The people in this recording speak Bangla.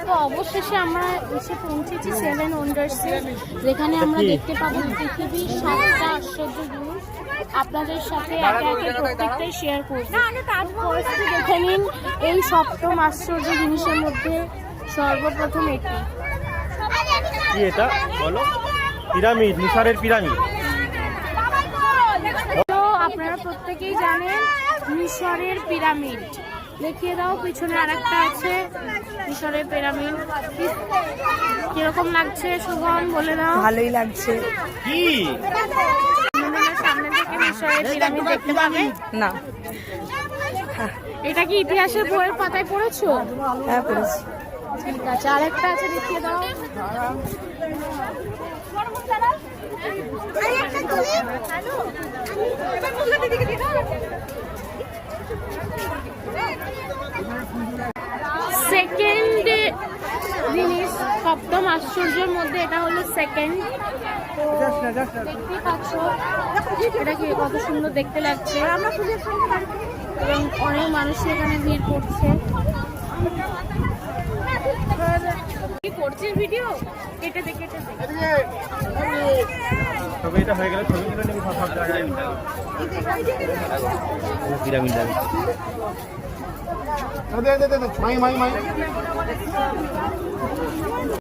তো অবশেষে আমরা এসে পৌঁছেছি সেভেন ওয়ান্ডার্সে, যেখানে আমরা দেখতে পাবো পৃথিবীর 7টা আশ্চর্য জিনিস। আপনাদের সাথে একে একে প্রত্যেকটাই শেয়ার করবো। তারপরে দেখে নিন এই 7ম আশ্চর্য জিনিসের মধ্যে সর্বপ্রথম এটি। কি এটা বলো? পিরামিড, মিশরের পিরামিড। তো আপনারা প্রত্যেকেই জানেন মিশরের পিরামিড। দেখিয়ে দাও, পিছনে আরেকটা আছে মিশরের পিরামিড। কিরকম লাগছে শুভম বলে দাও? ভালোই লাগছে। কি সামনে থেকে মিশরের পিরামিড দেখতে পাবে না। এটা কি ইতিহাসের বইয়ের পাতায় পড়েছো? হ্যাঁ পড়েছি। ঠিক আছে, আরেকটা আছে দেখিয়ে দাও। সেকেন্ড জিনিস, 7ম আশ্চর্যের মধ্যে এটা হলো সেকেন্ড। তো দেখতেই পাচ্ছ এটা কি কত সুন্দর দেখতে লাগছে, এবং অনেক মানুষ এখানে ভিড় করছে। কি করছিস ভিডিও? কেটে দে কেটে দে। তবে এটা হয়ে গেলে ছবি তুলে নিবি সব জায়গায়। পিরামিড যাবে। দে মাই